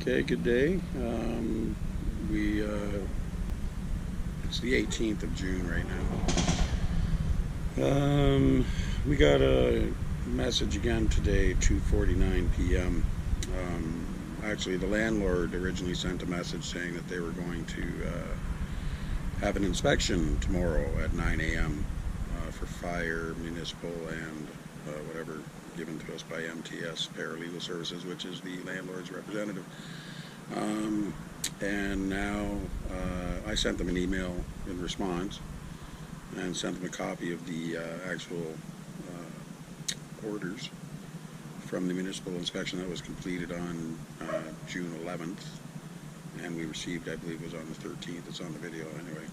Okay, good day. It's the 18th of June right now. We got a message again today, 2:49 p.m. Actually, the landlord originally sent a message saying that they were going to have an inspection tomorrow at 9 a.m. For fire, municipal, and whatever given to us by MTS Paralegal Services, which is the landlord's representative. And now I sent them an email in response and sent them a copy of the actual orders from the municipal inspection that was completed on June 11th, and we received, I believe it was on the 13th. It's on the video anyway.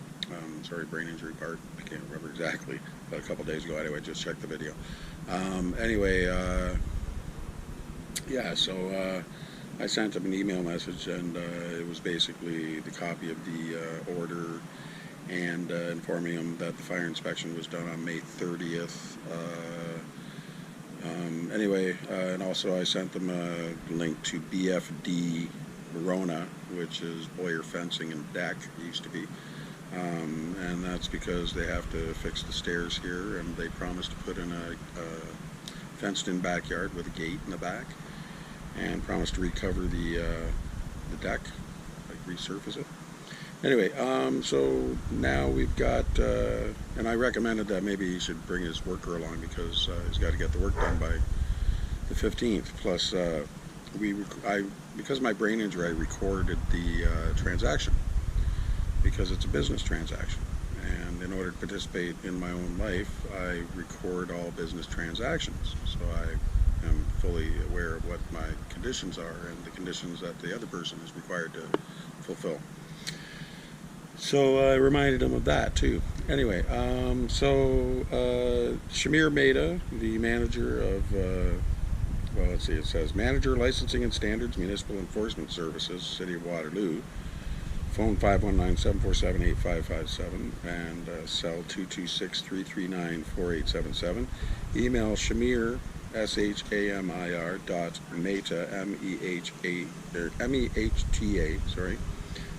Sorry, brain injury part, I can't remember exactly, but a couple days ago anyway, just checked the video. Yeah, so I sent him an email message, and it was basically the copy of the order, and informing him that the fire inspection was done on May 30th. And also I sent them a link to BFD Verona, which is Boyer Fencing and Deck, it used to be. And that's because they have to fix the stairs here, and they promised to put in a fenced-in backyard with a gate in the back, and promised to recover the deck, like resurface it. Anyway, so now we've got, and I recommended that maybe he should bring his worker along because he's got to get the work done by the 15th. Plus, because of my brain injury, I recorded the transaction because it's a business transaction. And in order to participate in my own life, I record all business transactions. So I am fully aware of what my conditions are and the conditions that the other person is required to fulfill. So I reminded him of that too. Anyway, Shamir Mehta, the manager of, well, let's see, it says Manager Licensing and Standards Municipal Enforcement Services, City of Waterloo, phone 519-747-8557 and cell 226-339-4877. Email Shamir, SHAMIR .Mehta, MEHTA, sorry,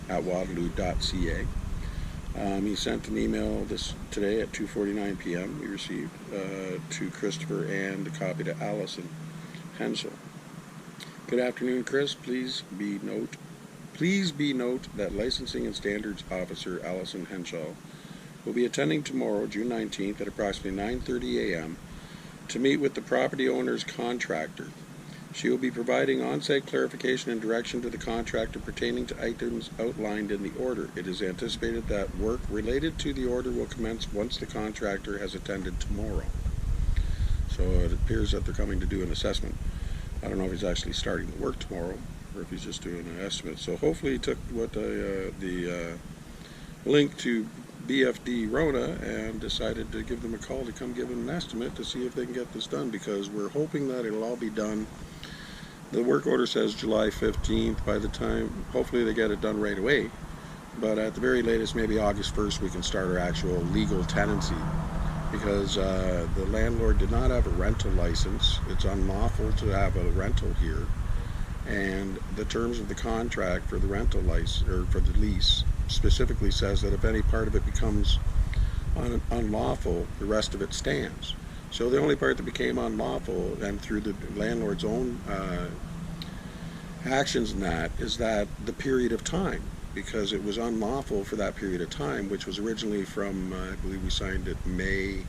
at waterloo.ca. He sent an email today at 2:49 p.m. we received to Christopher and a copy to Allison Henshaw. Good afternoon, Chris. Please be note that Licensing and Standards Officer Allison Henshaw will be attending tomorrow, June 19th, at approximately 9:30 a.m. to meet with the property owner's contractor. She will be providing on-site clarification and direction to the contractor pertaining to items outlined in the order. It is anticipated that work related to the order will commence once the contractor has attended tomorrow. So it appears that they're coming to do an assessment. I don't know if he's actually starting the work tomorrow or if he's just doing an estimate. So hopefully he took what the link to BFD Rona and decided to give them a call to come give them an estimate to see if they can get this done, because we're hoping that it'll all be done. The work order says July 15th. By the time, hopefully they get it done right away, but at the very latest, maybe August 1st, we can start our actual legal tenancy, because the landlord did not have a rental license. It's unlawful to have a rental here, and the terms of the contract for the rental license, or for the lease, specifically says that if any part of it becomes unlawful, the rest of it stands. So the only part that became unlawful, and through the landlord's own actions in that, is that the period of time, because it was unlawful for that period of time, which was originally from, I believe we signed it May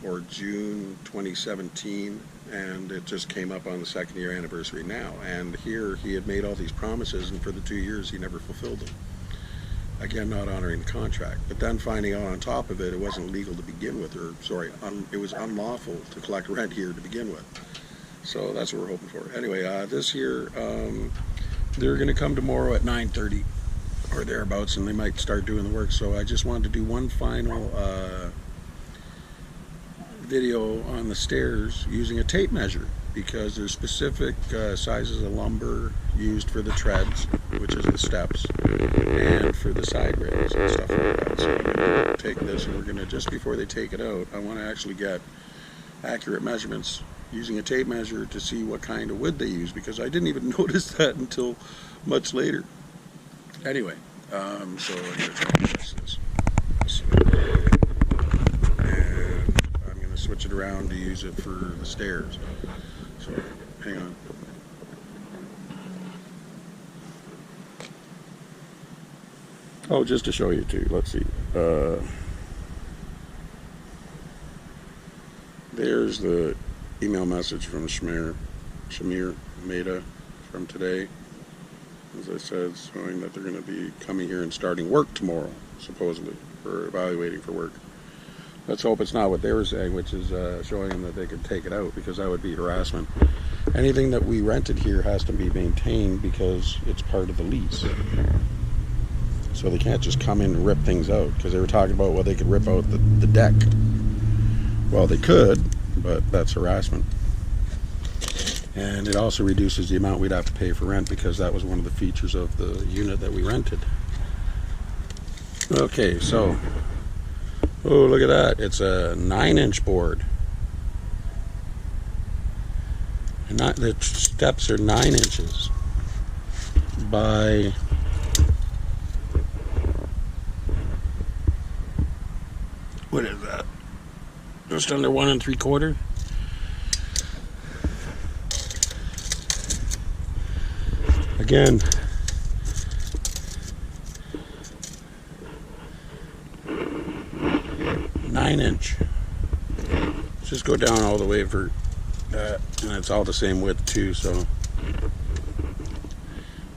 or June 2017, and it just came up on the 2nd year anniversary now. And here he had made all these promises, and for the 2 years he never fulfilled them. Again, not honoring the contract, but then finding out on top of it, it wasn't legal to begin with, or sorry, it was unlawful to collect rent here to begin with. So that's what we're hoping for. Anyway, this year, they're going to come tomorrow at 9:30 or thereabouts, and they might start doing the work. So I just wanted to do one final video on the stairs using a tape measure, because there's specific sizes of lumber used for the treads, which is the steps, and for the side rails and stuff like that. So I'm going to take this, and we're going to, just before they take it out, I want to actually get accurate measurements using a tape measure to see what kind of wood they use, because I didn't even notice that until much later. Anyway, so I'm going to try to test this. And I'm going to switch it around to use it for the stairs. So, hang on. Oh, just to show you too, let's see. There's the email message from Shamir Mehta from today. As I said, showing that they're going to be coming here and starting work tomorrow, supposedly, for evaluating for work. Let's hope it's not what they were saying, which is showing them that they could take it out, because that would be harassment. Anything that we rented here has to be maintained because it's part of the lease. So they can't just come in and rip things out, because they were talking about, well, they could rip out the deck. Well, they could, but that's harassment. And it also reduces the amount we'd have to pay for rent, because that was one of the features of the unit that we rented. Okay, so, oh, look at that. It's a 9-inch board. And the steps are 9 inches by 'what is that? Just under 1 3/4. Again, inch. Let's just go down all the way for that, and it's all the same width too. So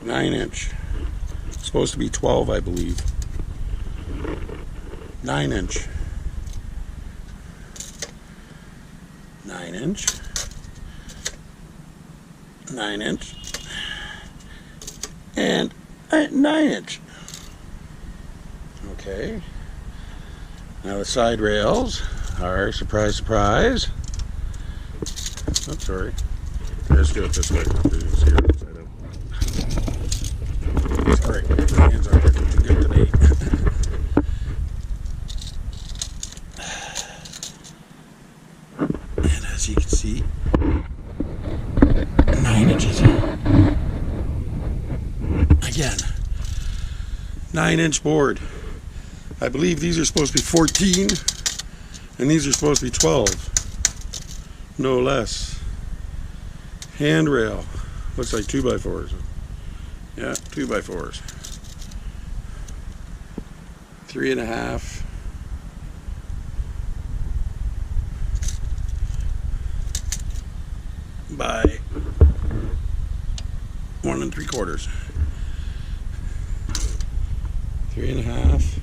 9 inch. It's supposed to be 12, I believe. 9 inch. 9 inch. 9 inch. And 9 inch. Okay. Now the side rails are, surprise, surprise. I'm sorry. Let's do it this way. Sorry, my hands aren't working too good today. And as you can see, 9 inches. Again, 9-inch board. I believe these are supposed to be 14, and these are supposed to be 12, no less. Handrail, looks like 2x4s. Yeah, 2x4s. 3.5 by 1 3/4. 3.5.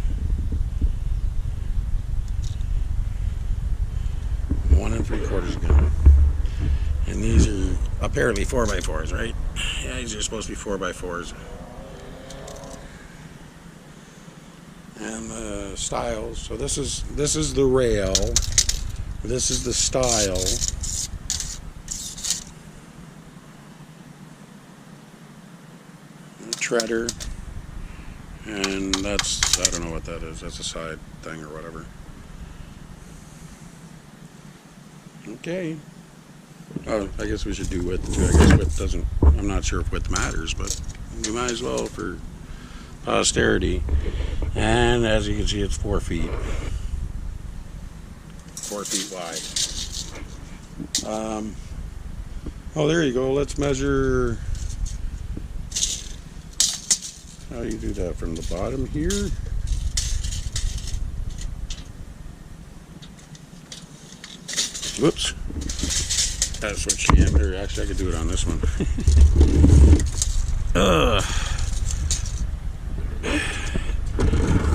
1 3/4 again. And these are apparently 4x4s, right? Yeah, these are supposed to be 4x4s. And the styles. So this is the rail. This is the style. Treader. And that's, I don't know what that is. That's a side thing or whatever. Okay. Oh, I guess we should do width too. I guess width doesn't, I'm not sure if width matters, but we might as well for posterity. And as you can see, it's 4 feet. 4 feet wide. Oh, there you go. Let's measure. How do you do that? From the bottom here? Whoops. That's what she am here. Actually, I could do it on this one.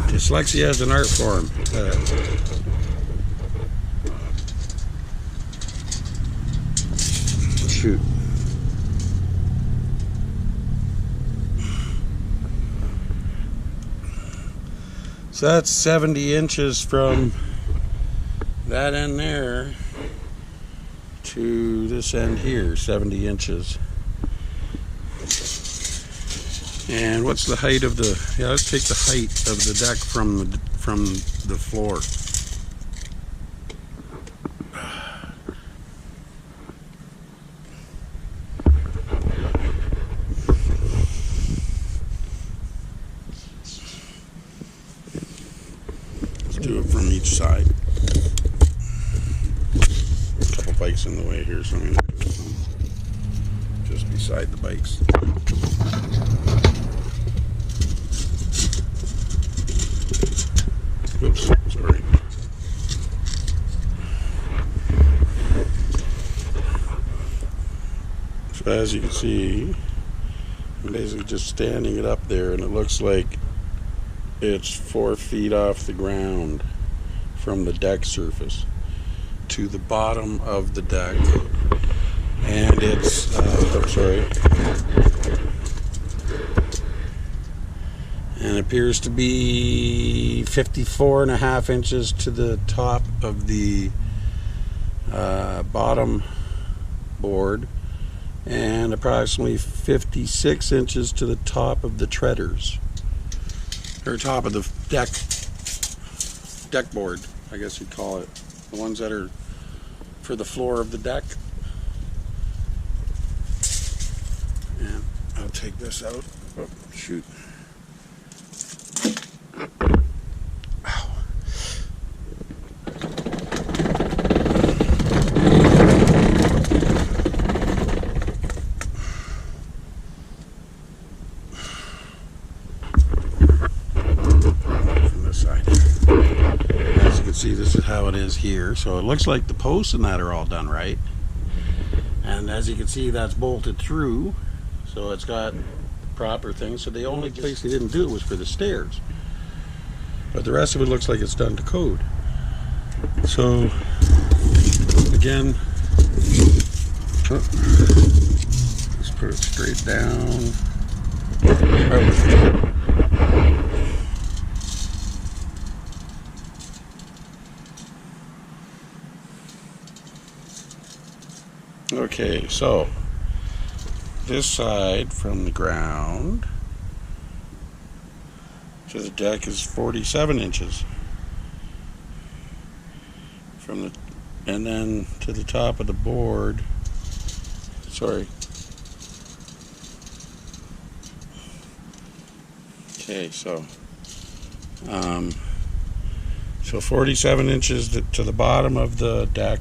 Dyslexia as an art form. Shoot. So that's 70 inches from that end there to this end here, 70 inches. And what's the height of the, yeah, let's take the height of the deck from the floor. each side. A couple bikes in the way here, so I'm going to put some just beside the bikes. Oops, sorry. So as you can see, I'm basically just standing it up there, and it looks like it's 4 feet off the ground from the deck surface to the bottom of the deck, and it's and it appears to be 54.5 inches to the top of the bottom board, and approximately 56 inches to the top of the treaders, or top of the deck board, I guess you'd call it, the ones that are for the floor of the deck. And I'll take this out. Oh, shoot. See, this is how it is here. So it looks like the posts and that are all done right, and as you can see, that's bolted through, so it's got proper things. So the only place they didn't do it was for the stairs, but the rest of it looks like it's done to code. So again, let's put it straight down. Okay, so this side from the ground to the deck is 47 inches from the, and then to the top of the board, sorry. Okay, so 47 inches to the bottom of the deck,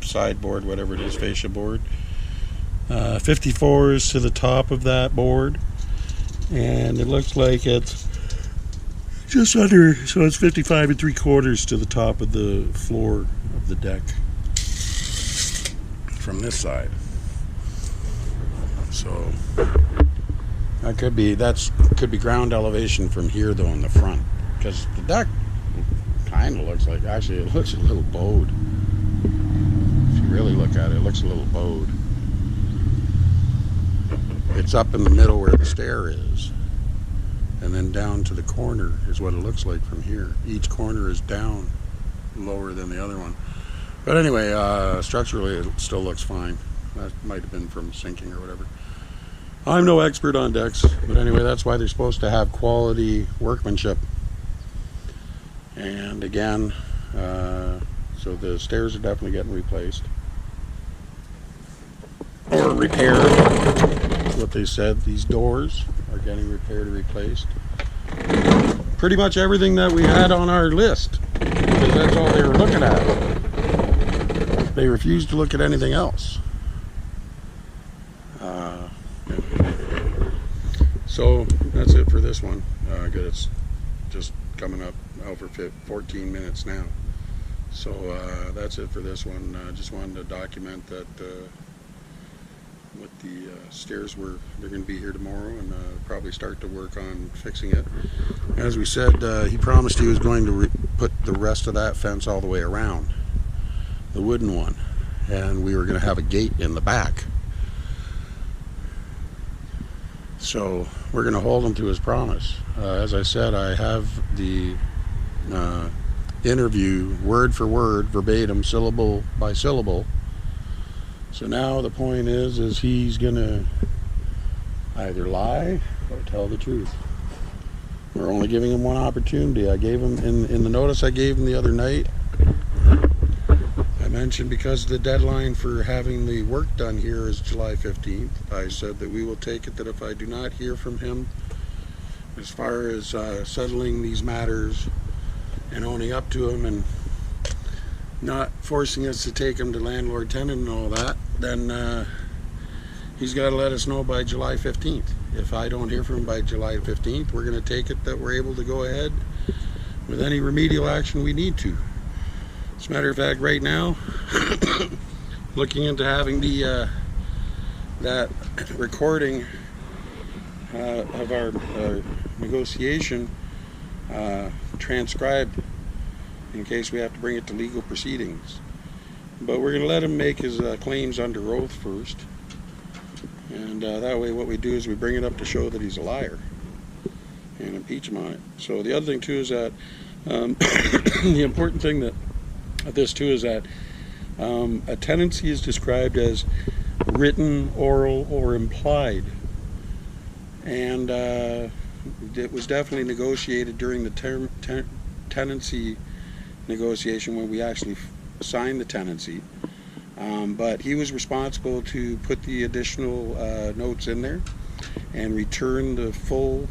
sideboard, whatever it is, fascia board. 54 is to the top of that board, and it looks like it's just under, so it's 55 3/4 to the top of the floor of the deck from this side. So that could be ground elevation from here though in the front, because the deck kind of looks like, actually it looks a little bowed. Really look at it, it looks a little bowed. It's up in the middle where the stair is, and then down to the corner is what it looks like from here. Each corner is down lower than the other one, but anyway, structurally it still looks fine. That might have been from sinking or whatever. I'm no expert on decks, but anyway, that's why they're supposed to have quality workmanship. And again, so the stairs are definitely getting replaced or repaired. That's what they said. These doors are getting repaired or replaced. Pretty much everything that we had on our list, because that's all they were looking at. They refused to look at anything else. So that's it for this one. Good, it's just coming up over 14 minutes now. So that's it for this one. Just wanted to document that what the stairs were. They're going to be here tomorrow, and probably start to work on fixing it. As we said, he promised he was going to put the rest of that fence all the way around, the wooden one, and we were going to have a gate in the back. So we're going to hold him to his promise. As I said, I have the interview word for word, verbatim, syllable by syllable. So now the point is he's gonna either lie or tell the truth. We're only giving him one opportunity. I gave him in the notice I gave him the other night, I mentioned, because the deadline for having the work done here is July 15th. I said that we will take it that if I do not hear from him as far as settling these matters and owning up to him and not forcing us to take him to landlord tenant and all that, then he's got to let us know by July 15th. If I don't hear from him by July 15th, we're going to take it that we're able to go ahead with any remedial action we need to. As a matter of fact, right now, looking into having the that recording of our negotiation transcribed in case we have to bring it to legal proceedings. But we're going to let him make his claims under oath first, and that way what we do is we bring it up to show that he's a liar and impeach him on it. So the other thing too is that the important thing that of this too is that a tenancy is described as written, oral, or implied, and it was definitely negotiated during the tenancy negotiation when we actually signed the tenancy, but he was responsible to put the additional notes in there and return the full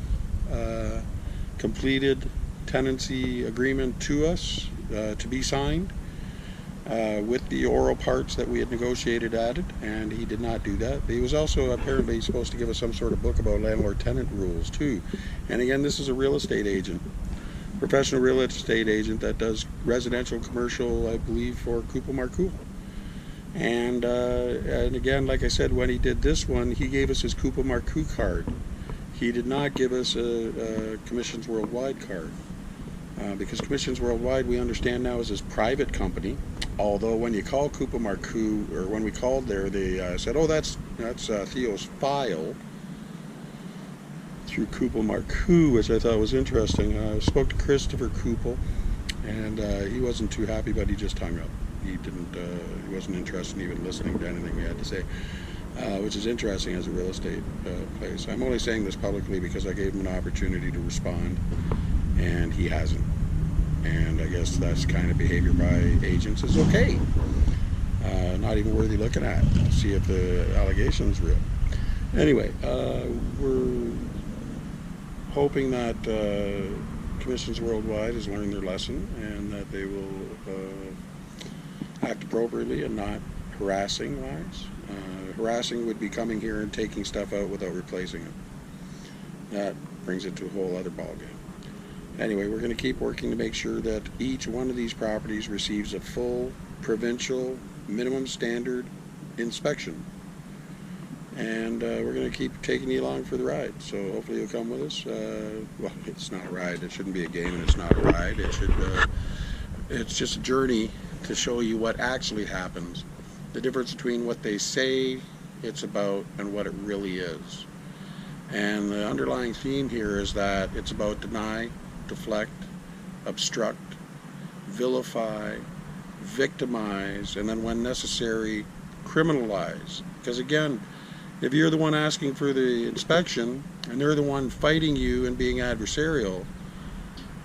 completed tenancy agreement to us to be signed with the oral parts that we had negotiated added, and he did not do that. He was also apparently supposed to give us some sort of book about landlord-tenant rules too. And again, this is a real estate agent, professional real estate agent that does residential, commercial, I believe, for Couple Marcoux. And again, like I said, when he did this one, he gave us his Couple Marcoux card. He did not give us a Commissions Worldwide card. Because Commissions Worldwide, we understand now, is his private company. Although when you call Couple Marcoux, or when we called there, they said, "Oh, that's Theo's file through Couple Marcoux," which I thought was interesting. I spoke to Christopher Couple, and he wasn't too happy, but he just hung up. He didn't. He wasn't interested in even listening to anything we had to say, which is interesting as a real estate place. I'm only saying this publicly because I gave him an opportunity to respond, and he hasn't. And I guess that's kind of behavior by agents is okay. Not even worthy looking at. See if the allegation's real. Anyway, we're hoping that Commissions Worldwide has learned their lesson and that they will act appropriately and not harassing wise. Harassing would be coming here and taking stuff out without replacing it. That brings it to a whole other ballgame. Anyway, we're going to keep working to make sure that each one of these properties receives a full provincial minimum standard inspection. And we're going to keep taking you along for the ride. So hopefully you'll come with us. Well, it's not a ride. It shouldn't be a game, and it's not a ride. It's just a journey to show you what actually happens. The difference between what they say it's about and what it really is. And the underlying theme here is that it's about deny, deflect, obstruct, vilify, victimize, and then when necessary, criminalize. Because again, if you're the one asking for the inspection and they're the one fighting you and being adversarial,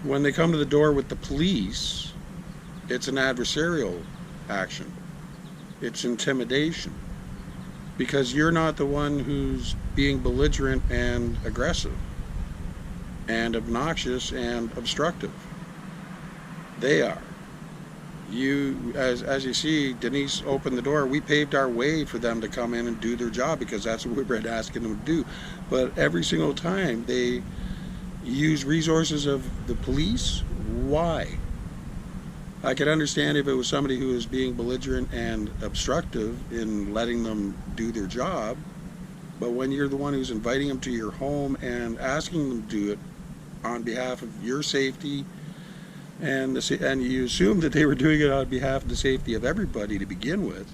when they come to the door with the police, it's an adversarial action. It's intimidation. Because you're not the one who's being belligerent and aggressive and obnoxious and obstructive. They are. You, as you see, Denise opened the door. We paved our way for them to come in and do their job because that's what we've been asking them to do. But every single time they use resources of the police, why? I could understand if it was somebody who was being belligerent and obstructive in letting them do their job, but when you're the one who's inviting them to your home and asking them to do it on behalf of your safety, and you assume that they were doing it on behalf of the safety of everybody to begin with,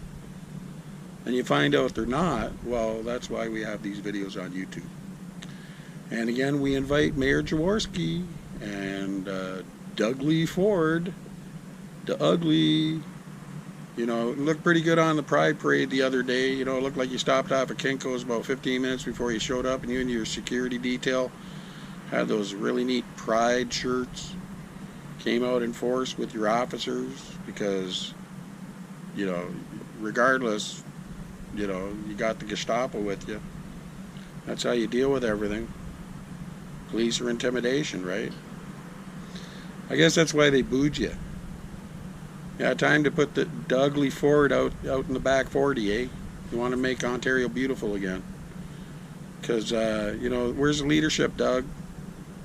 and you find out they're not, well, that's why we have these videos on YouTube. And again, we invite Mayor Jaworski and Dougley Ford, the ugly, you know, it looked pretty good on the Pride Parade the other day. You know, it looked like you stopped off at Kinko's about 15 minutes before you showed up, and you and your security detail had those really neat Pride shirts. Came out in force with your officers because, you know, regardless, you know, you got the Gestapo with you. That's how you deal with everything. Police are intimidation, right? I guess that's why they booed you. Yeah, time to put the ugly Ford out in the back 40, eh? You want to make Ontario beautiful again. Because, where's the leadership, Doug?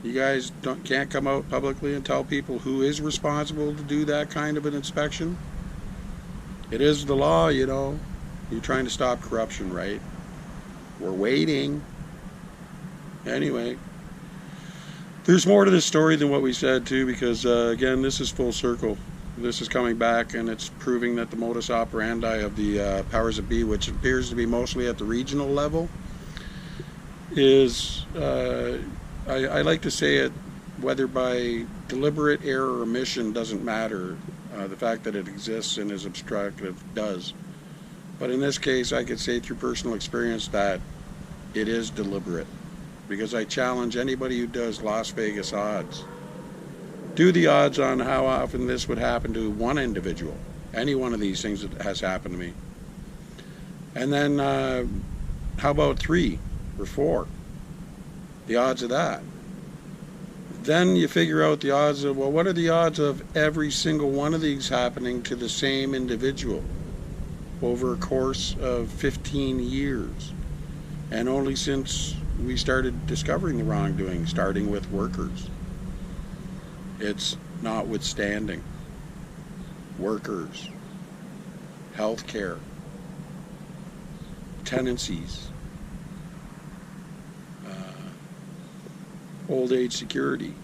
You guys can't come out publicly and tell people who is responsible to do that kind of an inspection? It is the law, You're trying to stop corruption, right? We're waiting. Anyway, there's more to this story than what we said, too, because, again, this is full circle. This is coming back, and it's proving that the modus operandi of the powers that be, which appears to be mostly at the regional level, is, I like to say it, whether by deliberate error or omission doesn't matter. The fact that it exists and is obstructive does. But in this case, I could say through personal experience that it is deliberate. Because I challenge anybody who does Las Vegas odds. Do the odds on how often this would happen to one individual. Any one of these things that has happened to me. And then how about 3 or 4? The odds of that. Then you figure out the odds of, well, what are the odds of every single one of these happening to the same individual over a course of 15 years? And only since we started discovering the wrongdoing, starting with workers. It's notwithstanding. Workers, healthcare, tenancies, old age security,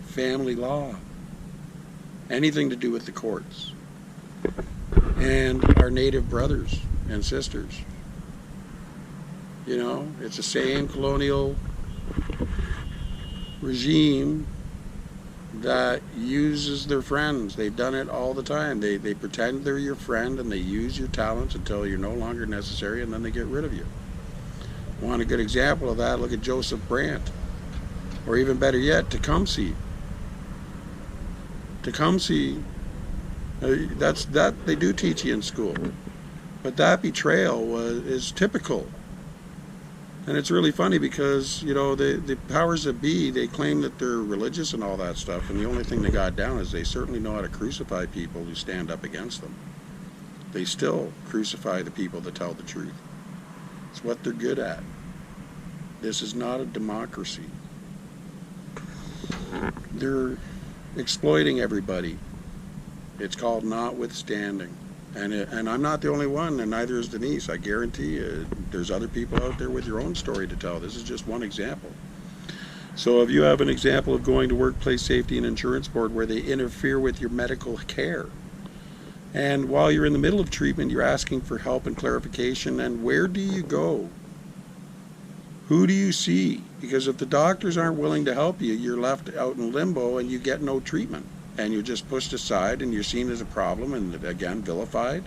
family law, anything to do with the courts, and our native brothers and sisters. It's the same colonial regime that uses their friends. They've done it all the time. They pretend they're your friend and they use your talents until you're no longer necessary, and then they get rid of you. Want a good example of that? Look at Joseph Brandt. Or even better yet, Tecumseh. Tecumseh, that they do teach you in school. But that betrayal is typical. And it's really funny because, the powers that be, they claim that they're religious and all that stuff, and the only thing they got down is they certainly know how to crucify people who stand up against them. They still crucify the people that tell the truth. It's what they're good at. This is not a democracy. They're exploiting everybody. It's called notwithstanding. And I'm not the only one, and neither is Denise. I guarantee you, there's other people out there with your own story to tell. This is just one example. So if you have an example of going to Workplace Safety and Insurance Board where they interfere with your medical care, and while you're in the middle of treatment, you're asking for help and clarification, and where do you go? Who do you see? Because if the doctors aren't willing to help you, you're left out in limbo and you get no treatment. And you're just pushed aside and you're seen as a problem and, again, vilified,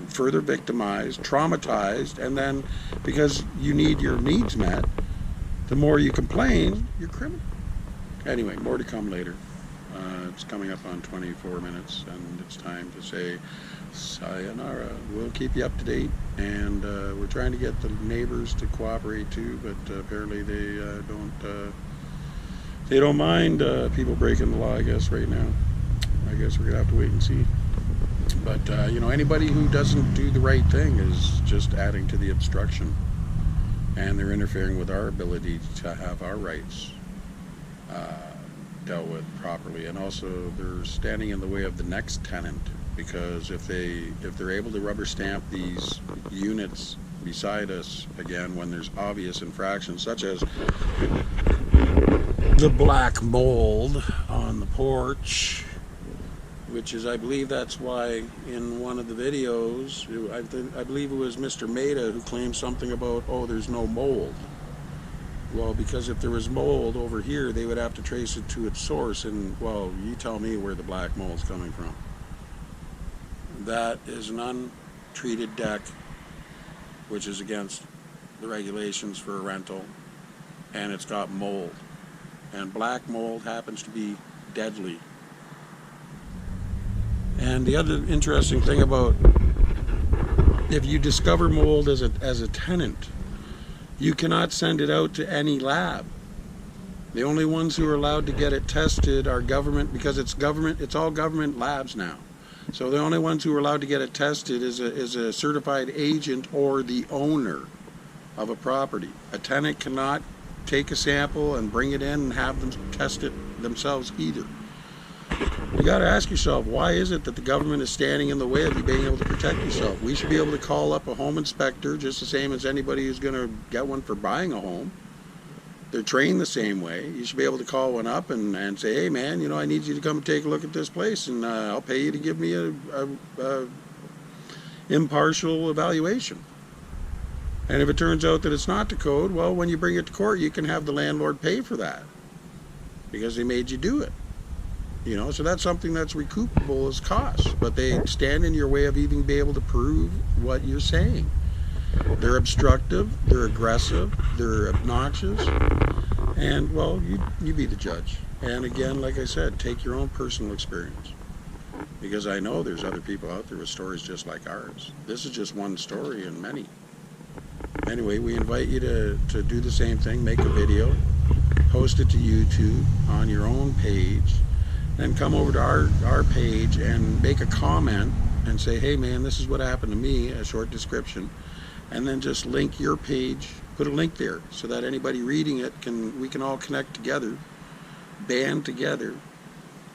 further victimized, traumatized, and then because you need your needs met, the more you complain, you're criminal. Anyway, more to come later. It's coming up on 24 minutes, and it's time to say sayonara. We'll keep you up to date, and we're trying to get the neighbors to cooperate too, but apparently they don't mind people breaking the law, I guess, right now. I guess we're going to have to wait and see. But, anybody who doesn't do the right thing is just adding to the obstruction, and they're interfering with our ability to have our rights dealt with properly, and also they're standing in the way of the next tenant, because if they're able to rubber stamp these units beside us again when there's obvious infractions such as the black mold on the porch, which is, I believe that's why in one of the videos, I believe it was Mr. Maida who claimed something about, there's no mold. Well, because if there was mold over here, they would have to trace it to its source, and, well, you tell me where the black mold's coming from. That is an untreated deck, which is against the regulations for a rental, and it's got mold. And black mold happens to be deadly. And the other interesting thing about, if you discover mold as a tenant, you cannot send it out to any lab. The only ones who are allowed to get it tested are government, because it's government, it's all government labs now. So the only ones who are allowed to get it tested is a certified agent or the owner of a property. A tenant cannot take a sample and bring it in and have them test it themselves either. You got to ask yourself, why is it that the government is standing in the way of you being able to protect yourself? We should be able to call up a home inspector just the same as anybody who's going to get one for buying a home. They're trained the same way. You should be able to call one up and say, hey man, you know, I need you to come and take a look at this place, and I'll pay you to give me a impartial evaluation. And if it turns out that it's not the code, well, when you bring it to court, you can have the landlord pay for that because they made you do it. You know, so that's something that's recoupable as costs, but they stand in your way of even being able to prove what you're saying. They're obstructive, they're aggressive, they're obnoxious, and, well, you be the judge. And again, like I said, take your own personal experience, because I know there's other people out there with stories just like ours. This is just one story in many. Anyway, we invite you to do the same thing, make a video, post it to YouTube on your own page, then come over to our page and make a comment and say, hey man, this is what happened to me, a short description, and then just link your page, put a link there so that anybody reading it we can all connect together, band together,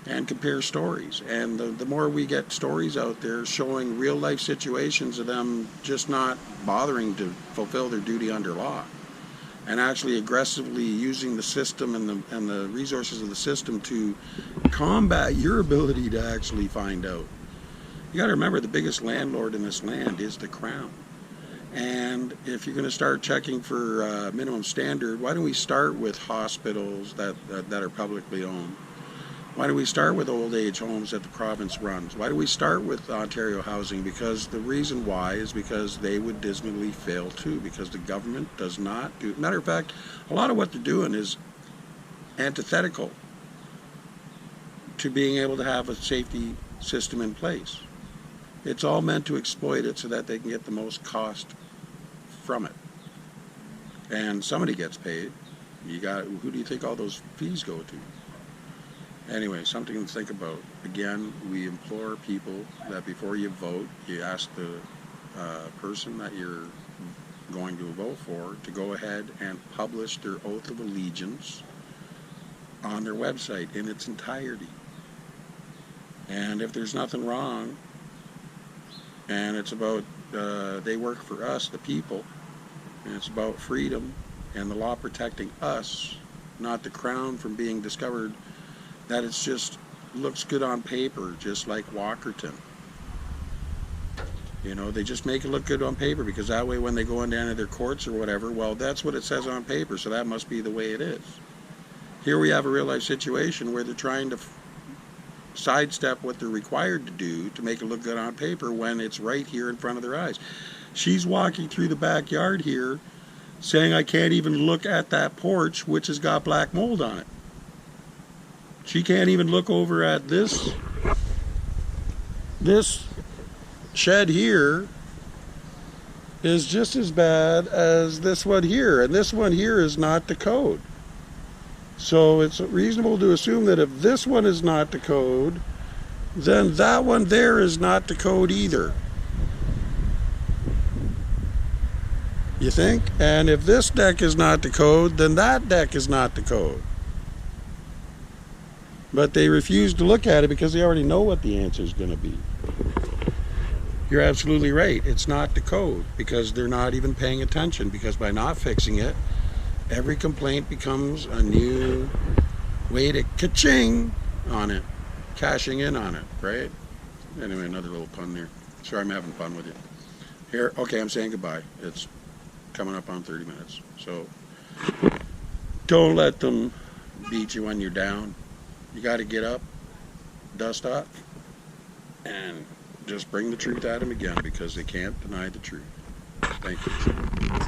and compare stories. And the more we get stories out there showing real life situations of them just not bothering to fulfill their duty under law, and actually aggressively using the system and the resources of the system to combat your ability to actually find out. You got to remember, the biggest landlord in this land is the Crown. And if you're going to start checking for minimum standard, why don't we start with hospitals that are publicly owned? Why do we start with old age homes that the province runs? Why do we start with Ontario Housing? Because the reason why is because they would dismally fail too, because the government does not do. Matter of fact, a lot of what they're doing is antithetical to being able to have a safety system in place. It's all meant to exploit it so that they can get the most cost from it. And somebody gets paid. Who do you think all those fees go to? Anyway, something to think about. Again, we implore people that before you vote, you ask the person that you're going to vote for to go ahead and publish their oath of allegiance on their website in its entirety. And if there's nothing wrong, and it's about they work for us, the people, and it's about freedom and the law protecting us, not the Crown from being discovered, that it's just looks good on paper, just like Walkerton. You know, they just make it look good on paper because that way when they go into their courts or whatever, well, that's what it says on paper, so that must be the way it is. Here we have a real life situation where they're trying to sidestep what they're required to do to make it look good on paper when it's right here in front of their eyes. She's walking through the backyard here saying I can't even look at that porch which has got black mold on it. She can't even look over at this shed here is just as bad as this one here, and this one here is not the code. So it's reasonable to assume that if this one is not the code, then that one there is not the code either. You think? And if this deck is not the code, then that deck is not the code. But they refuse to look at it because they already know what the answer is going to be. You're absolutely right. It's not the code because they're not even paying attention, because by not fixing it, every complaint becomes a new way to ka-ching on it, cashing in on it, right? Anyway, another little pun there. Sorry, I'm having fun with you. Here, okay, I'm saying goodbye. It's coming up on 30 minutes. So don't let them beat you when you're down. You got to get up, dust off, and just bring the truth at them again, because they can't deny the truth. Thank you.